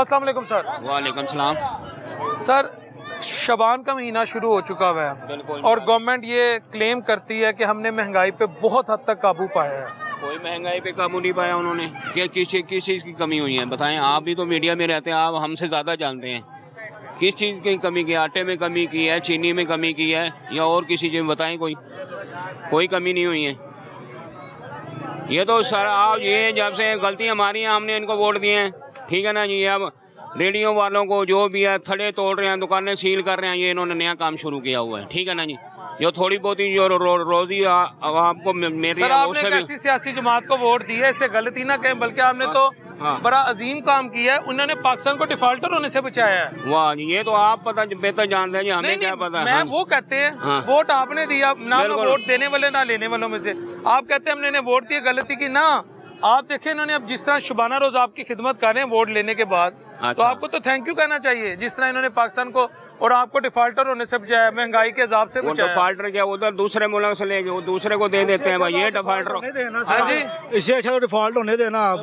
अस्सलाम वालेकुम सर। वालेकुम सलाम। सर, शबान का महीना शुरू हो चुका हुआ है और गवर्नमेंट ये क्लेम करती है कि हमने महंगाई पे बहुत हद तक काबू पाया है। कोई महंगाई पे काबू नहीं पाया उन्होंने। क्या किस चीज़ की कमी हुई है बताएं। आप भी तो मीडिया में रहते हैं, आप हमसे ज़्यादा जानते हैं किस चीज़ की कमी की है। आटे में कमी की है, चीनी में कमी की है, या और किसी चीज़ में बताएं। कोई कमी नहीं हुई है। ये तो सर आप ये जब से गलती हमारी है, हमने इनको वोट दिए हैं, ठीक है ना जी। अब रेडियो वालों को जो भी है थड़े तोड़ रहे हैं, दुकानें सील कर रहे हैं, ये इन्होंने नया काम शुरू किया हुआ है, ठीक है ना जी। जो थोड़ी बहुत ही जो रोजी आपको मेरी सर, आपने एक ऐसी सियासी जमात को वोट दी है, इससे गलती ना कहें, बल्कि आपने तो बड़ा अजीम काम किया है। उन्होंने पाकिस्तान को डिफाल्टर होने से बचाया है। वाह जी, ये तो आप पता बेहतर जानते हैं जी, हमें क्या पता। मैं वो कहते हैं वोट आपने दिया ना, वोट देने वाले ना लेने वालों में से। आप कहते हैं हमने वोट दिया, गलती की ना। आप देखें इन्होंने अब जिस तरह शुबाना रोज आपकी खिदमत कर रहे हैं वोट लेने के बाद, तो आपको तो थैंक यू कहना चाहिए। जिस तरह इन्होंने पाकिस्तान को और आपको डिफाल्टर होने से बचाया, महंगाई के हिसाब से बचाया। डिफाल्टर क्या उधर दूसरे मुल्क से लेके वो दूसरे को दे देते हैं भाई, ये डिफाल्टर। हाँ जी, इससे अच्छा तो डिफॉल्ट होने देना आप,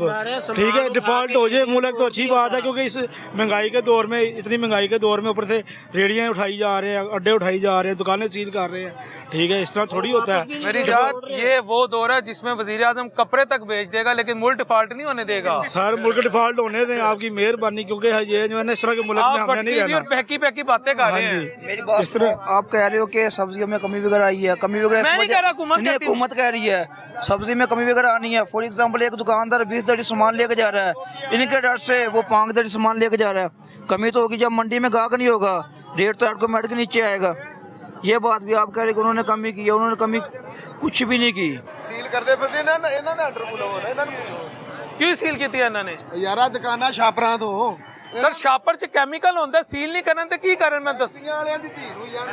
ठीक है। डिफॉल्ट हो जाए मुल्क तो अच्छी बात है, क्योंकि इस महंगाई के दौर में, इतनी महंगाई के दौर में ऊपर से रेडियाँ उठाई जा रहे हैं, अड्डे उठाई जा रहे हैं, दुकानें सील कर रहे हैं, ठीक है। इस तरह थोड़ी होता है। मेरी जात ये वो दौर है जिसमें वजीर आजम कपड़े तक बेच देगा लेकिन मुल्क डिफॉल्ट नहीं होने देगा। सर मुल्क डिफॉल्ट होने दें, आपकी मेहरबानी, क्योंकि ये जो है ना इस तरह के मुल्क में हमने नहीं रहना। बहकी बहकी बातें कर रहे हैं। इस तरह आप कह रहे हो कि सब्जियों में कमी वगैरह आई है, कमी वगैरह हुकूमत कह रही है सब्जी में कमी वगैरह आनी है। फॉर एग्जांपल एक दुकानदार 20 दड़ी सामान लेके जा रहा है, इनके डर से वो 5 दड़ी सामान लेके जा रहा है। कमी तो होगी, जब मंडी में गाहक नहीं होगा रेट तो ऑटोमेटिक नीचे आएगा। ये बात भी आप कह रहे हैं कि उन्होंने कमी की है, उन्होंने कमी कुछ भी नहीं की। सील करते फिरदे ना ਇਹਨਾਂ ਨੇ ਆਰਡਰ ਬੁਲਾਓ ਨਾ ਇਹਨਾਂ ਨੂੰ ਪੁੱਛੋ क्यों सील की थी इन्होंने? ਯਾਰਾ ਦੁਕਾਨਾਂ ਛਾਪਰਾਂ ਤੋਂ सर शापर च केमिकल होता है, सील नहीं करना तो की करन मैं दस ਵਾਲਿਆਂ ਦੀ ਧੀ ਨੂੰ ਯਾਰ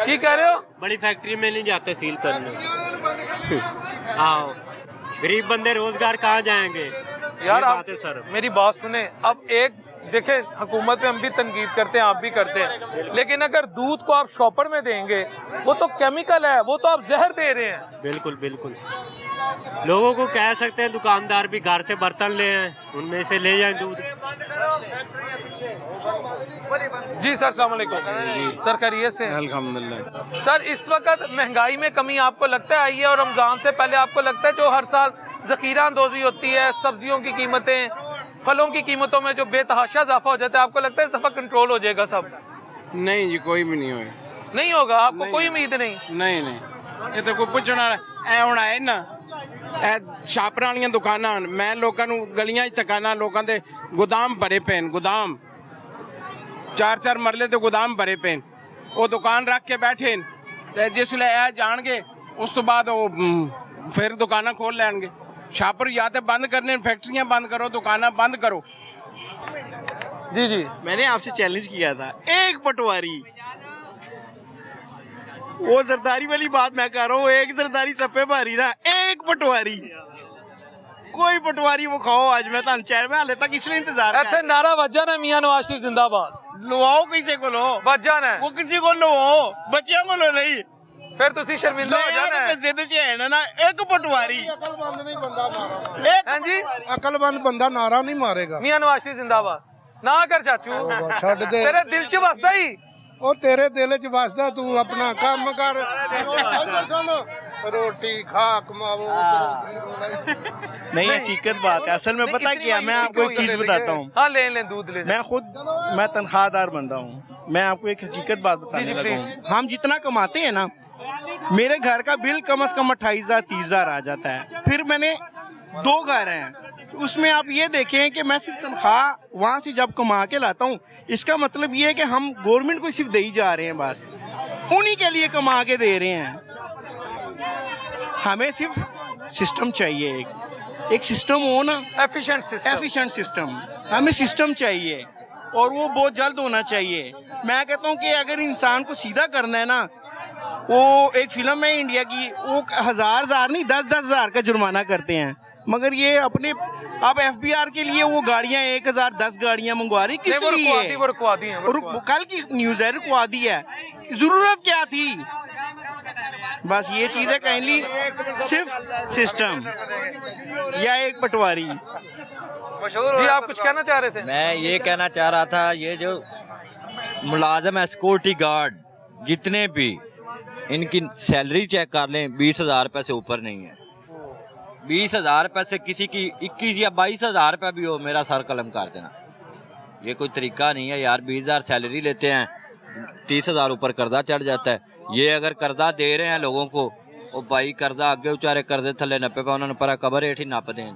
की कह रहे हो? बड़ी फैक्ट्री में नहीं जाते सील करने। हाँ, गरीब बंदे रोजगार कहाँ जाएंगे यार आप बात है सर। मेरी बात सुने। अब एक देखें, हुकूमत पे हम भी तनकीद करते हैं, आप भी करते हैं, लेकिन अगर दूध को आप शॉपर में देंगे वो तो केमिकल है, वो तो आप जहर दे रहे हैं। बिल्कुल बिल्कुल। लोगों को कह सकते हैं दुकानदार भी घर से बर्तन ले आए, उनमें से ले जाए दूध। जी सर, अस्सलाम वालेकुम। सर खैरियत से? अल्हम्दुलिल्लाह। सर इस वक्त महंगाई में कमी आपको लगता है आई है, और रमजान से पहले आपको लगता है जो हर साल जखीरा अंदोजी होती है, सब्जियों की कीमतें, फलों की कीमतों में जो बेतहाशा इजाफा हो जाता है, आपको लगता है इस दफा कंट्रोल हो जाएगा सब? नहीं जी, कोई भी नहीं हुए। नहीं होगा? आपको कोई उम्मीद नहीं? नहीं, ये तो कोई पूछना ऐ होना है ना। ਛਾਪਰਾਂ ਵਾਲੀਆਂ ਦੁਕਾਨਾਂ, ਮੈਂ ਲੋਕਾਂ ਨੂੰ ਗਲੀਆਂ 'ਚ ਤਕਾਨਾ, ਲੋਕਾਂ ਦੇ ਗੋਦਾਮ ਭਰੇ ਪਏ ਨੇ, ਗੋਦਾਮ 4-4 ਮਰਲੇ ਤੇ ਗੋਦਾਮ ਭਰੇ ਪਏ ਨੇ। ਉਹ ਦੁਕਾਨ ਰੱਖ ਕੇ ਬੈਠੇ ਨੇ ਤੇ ਜਿਸ ਲਈ ਇਹ ਜਾਣਗੇ ਉਸ ਤੋਂ ਬਾਅਦ ਉਹ ਫਿਰ ਦੁਕਾਨਾਂ ਖੋਲ ਲੈਣਗੇ। ਛਾਪਰ ਜਾਂ ਤੇ ਬੰਦ ਕਰਨੇ, फैक्ट्रियां बंद करो, दुकाना बंद करो। जी जी, मैंने आपसे चैलेंज किया था, एक पटवारी, वो जरदारी वाली बात मैं कर रहा हूँ, एक जरदारी सप्पे भारी ना, एक पटवारी, कोई पटवारी वो खाओ आज मैं तान चैर में हाले तक इसलिए इंतजार इत्थे नारा वज्जा ना मियां नवाज शरीफ जिंदाबाद। लवाओ किसी को लो, वज्जा ना वो किसी को लवाओ, बच्चियों को लो नहीं। फिर तुसी शर्मिंदा हो जाना है। जिद च है ना, एक पटवारी, ਅਕਲਮੰਦ ਨਹੀਂ ਬੰਦਾ ਨਾਰਾ हां जी, ਅਕਲਮੰਦ ਬੰਦਾ ਨਾਰਾ ਨਹੀਂ ਮਾਰੇਗਾ। मियां नवाज शरीफ जिंदाबाद ना कर चाचू, ਛੱਡ ਦੇ, तेरे दिल च वसदा ही। ਉਹ ਤੇਰੇ ਦਿਲ 'ਚ ਵਸਦਾ, ਤੂੰ ਆਪਣਾ ਕੰਮ ਕਰ, रोटी खा कमाओ। नहीं, हकीकत बात है। असल में पता क्या, मैं आपको एक चीज बताता हूँ। हाँ ले दूध ले। मैं खुद तनख्वाहदार बंदा हूँ, मैं आपको एक हकीकत बात बताने लगा हूँ। हम जितना कमाते हैं ना, मेरे घर का बिल कम से कम 28,000 30,000 आ जाता है। फिर मैंने 2 घर हैं, उसमें आप ये देखें कि मैं सिर्फ तनख्वाह वहाँ से जब कमा के लाता हूँ, इसका मतलब ये है कि हम गवर्नमेंट को सिर्फ दे ही जा रहे हैं, बस उन्हीं के लिए कमा के दे रहे हैं। हमें सिर्फ सिस्टम चाहिए, एक सिस्टम हो ना, एफिशिएंट सिस्टम। हमें सिस्टम चाहिए और वो बहुत जल्द होना चाहिए। मैं कहता हूँ कि अगर इंसान को सीधा करना है ना, वो एक फिल्म है इंडिया की, वो 1000 नहीं 10-10 हज़ार का जुर्माना करते हैं, मगर ये अपने अब FBR के लिए वो गाड़ियाँ 1000 10 गाड़ियाँ मंगवा रही, किस लिए? कल की न्यूज़ है, रुकवा दी है, जरूरत क्या थी? बस ये चीज़ है, काइंडली सिर्फ सिस्टम या एक पटवारी जी आप कुछ कहना चाह रहे थे? मैं ये कहना चाह रहा था, ये जो मुलाजम है सिक्योरिटी गार्ड जितने भी, इनकी सैलरी चेक कर लें, 20,000 रुपये से ऊपर नहीं है। 20,000 रुपये से किसी की 21 या 22,000 रुपये भी हो, मेरा सर कलम कर देना। ये कोई तरीका नहीं है यार। 20,000 सैलरी लेते हैं, 30,000 ऊपर कर्जा चढ़ जाता है। ये अगर कर्जा दे रहे हैं लोगों को, वो भाई कर्जा अगे उचारे कर्जे थले नपे पे उन्होंने पर कबर हेठ ही नप दें।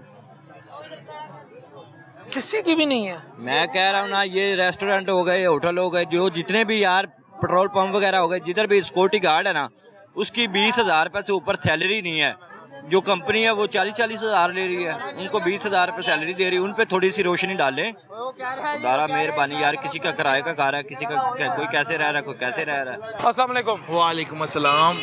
किसी की भी नहीं है। मैं कह रहा हूँ ना, ये रेस्टोरेंट हो गए, होटल हो गए, जो जितने भी यार पेट्रोल पंप वगैरह हो गए, जिधर भी सिक्योरिटी गार्ड है ना, उसकी 20,000 रुपये से ऊपर सैलरी नहीं है। जो कंपनी है वो 40-40 हज़ार ले रही है, उनको 20,000 रुपये सैलरी दे रही है। उन पे थोड़ी सी रोशनी डालें। दारा मेहरबानी यार, किसी का किराए का घर है, किसी का कोई कैसे रह रहा है, कोई कैसे रह रहा है। अस्सलाम वालेकुम। वालेकुम अस्सलाम।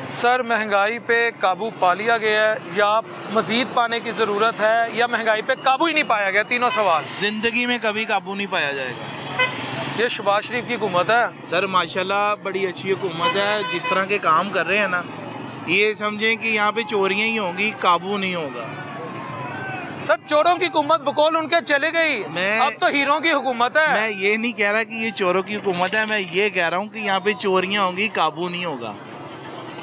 सर महंगाई पे काबू पा लिया गया है या मजीद पाने की ज़रूरत है, या महंगाई पे काबू ही नहीं पाया गया? तीनों सवाल। जिंदगी में कभी काबू नहीं पाया जाएगा। ये शहबाज शरीफ की हुकूमत है सर, माशाल्लाह बड़ी अच्छी हुकूमत है। जिस तरह के काम कर रहे हैं ना, ये समझें कि यहाँ पे चोरियां ही होंगी, काबू नहीं होगा। सर चोरों की हुकूमत बकौल उनके चले गई, अब तो हीरों की हुकूमत है। मैं ये नहीं कह रहा कि ये चोरों की हुकूमत है, मैं ये कह रहा हूँ कि यहाँ पे चोरियां होंगी, काबू नहीं होगा।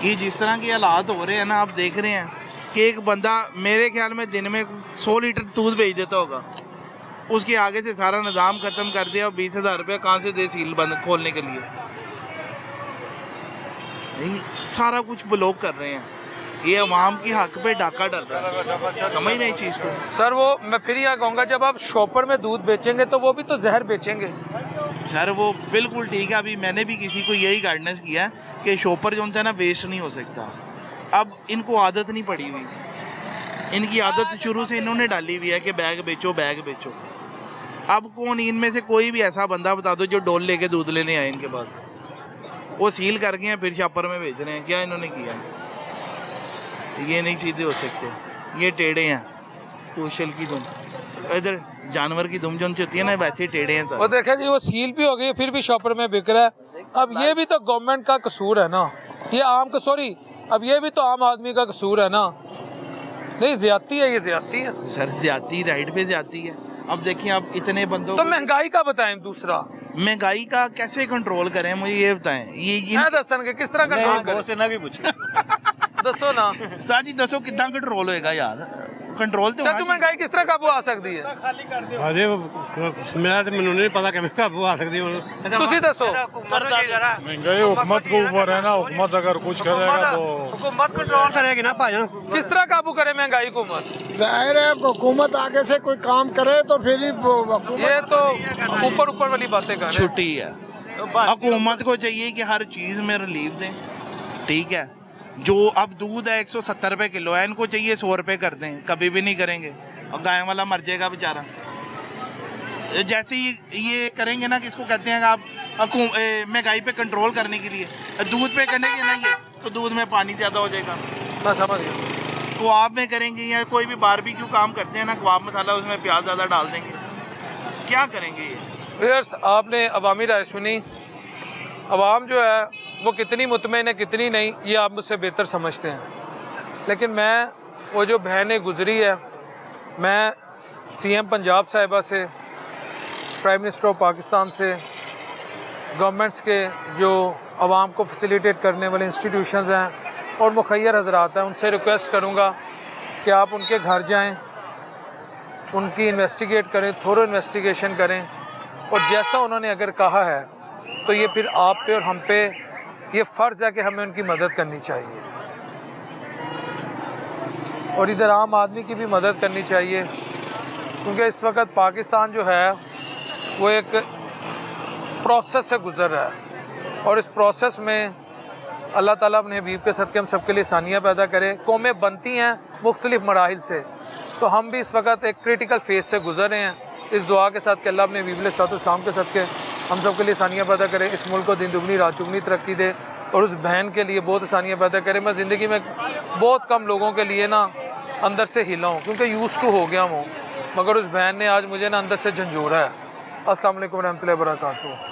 ये जिस तरह के हालात हो रहे हैं ना, आप देख रहे हैं कि एक बंदा मेरे ख्याल में दिन में 100 लीटर दूध बेच देता होगा, उसके आगे से सारा निज़ाम ख़त्म कर दिया और 20,000 रुपये कहाँ से दे सील बंद खोलने के लिए? नहीं, सारा कुछ ब्लॉक कर रहे हैं। ये अवाम की हक पे डाका डल रहा है, समझ नहीं चीज़ को। सर वो मैं फिर यह कहूँगा, जब आप शॉपर में दूध बेचेंगे तो वो भी तो जहर बेचेंगे। सर वो बिल्कुल ठीक है। अभी मैंने भी किसी को यही गाइडेंस किया कि शॉपर जो है ना वेस्ट नहीं हो सकता। अब इनको आदत नहीं पड़ी हुई, इनकी आदत शुरू से इन्होंने डाली हुई है कि बैग बेचो बैग बेचो। अब कौन इनमें से कोई भी ऐसा बंदा बता दो जो डोल लेके दूध लेने आए इनके पास, वो सील कर गए हैं फिर शॉपर में बेच रहे हैं। क्या इन्होंने किया? ये नहीं चीज़ें हो सकते, ये टेढ़े हैं। कौशल की धुन, इधर जानवर की धुन जो होती है ना, वैसे टेढ़े हैं सर। वो देखें जी, वो सील भी हो गई फिर भी शॉपर में बिक रहा है। अब ये भी तो गवर्नमेंट का कसूर है ना, ये अब ये भी तो आम आदमी का कसूर है ना। नहीं ज्यादती है, ये ज्यादती है सर, ज्यादती राइट पे ज्यादती है। अब देखिए आप इतने बंदों तो महंगाई का बताएं। दूसरा, महंगाई का कैसे कंट्रोल करें, मुझे ये बताएं। ये दसन के किस तरह कंट्रोल करें? दसो ना सर जी, दसो कितना कंट्रोल होएगा यार? कंट्रोल तो महंगाई किस तरह काबू आ सकती है? अजे मेरा तो मैनू नहीं पता किवें काबू आ सकती है। तुसी दसो। महंगाई हुकूमत के ऊपर है ना, हुकूमत अगर कुछ करेगा तो हुकूमत कंट्रोल करेगी ना भाई। किस तरह काबू करे महंगाई हुकूमत? जाहिर है हुकूमत आगे से कोई काम करे तो फिर ये तो ऊपर वाली बातें कर। छुट्टी है, हुकूमत को चाहिए कि हर चीज में रिलीफ दें, ठीक है। जो अब दूध है 170 रुपये किलो है, इनको चाहिए 100 रुपये कर दें, कभी भी नहीं करेंगे और गाय वाला मर जाएगा बेचारा। जैसे ये करेंगे ना, किसको कहते हैं आप, महंगाई पे कंट्रोल करने के लिए दूध पे करेंगे ना, ये तो दूध में पानी ज़्यादा हो जाएगा। मैं समझ गया। कबाब में करेंगे या कोई भी बारबेक्यू काम करते हैं ना, कबाब मसाला उसमें प्याज ज़्यादा डाल देंगे, क्या करेंगे ये? आपने अवामी राय सुनी। अवाम जो है वो कितनी मुतमईन है कितनी नहीं, ये आप मुझसे बेहतर समझते हैं। लेकिन मैं वो जो बहनें गुजरी है, मैं सीएम पंजाब साहिबा से, प्राइम मिनिस्टर ऑफ पाकिस्तान से, गवर्नमेंट्स के जो आवाम को फैसिलिटेट करने वाले इंस्टीट्यूशंस हैं और मुखैर हजरात हैं, उनसे रिक्वेस्ट करूँगा कि आप उनके घर जाएँ, उनकी इन्वेस्टिगेट करें, थोरो इन्वेस्टिगेशन करें, और जैसा उन्होंने अगर कहा है तो ये फिर आप पे और हम पे ये फ़र्ज़ है कि हमें उनकी मदद करनी चाहिए, और इधर आम आदमी की भी मदद करनी चाहिए। क्योंकि इस वक्त पाकिस्तान जो है वो एक प्रोसेस से गुज़र रहा है, और इस प्रोसेस में अल्लाह ताला अपने हबीब के सदक़े हम सबके लिए आसानियाँ पैदा करे। कौमें बनती हैं मुख्तलिफ़ मराहिल से, तो हम भी इस वक्त एक क्रिटिकल फेज़ से गुज़र रहे हैं। इस दुआ के साथ कि अल्लाह अपने हबीब अलैहिस्सलाम के सदक़े हम सब के लिए आसानियाँ पैदा करे, इस मुल्क को दिन दुगनी रात चुगनी तरक्की दे, और उस बहन के लिए बहुत आसानियाँ पैदा करे। मैं ज़िंदगी में बहुत कम लोगों के लिए ना अंदर से हिला हूँ, क्योंकि यूज़ टू हो गया हूँ, मगर उस बहन ने आज मुझे ना अंदर से झंझोड़ा है। अस्सलाम वालेकुम रहमतुल्लाहि व बरकातहू।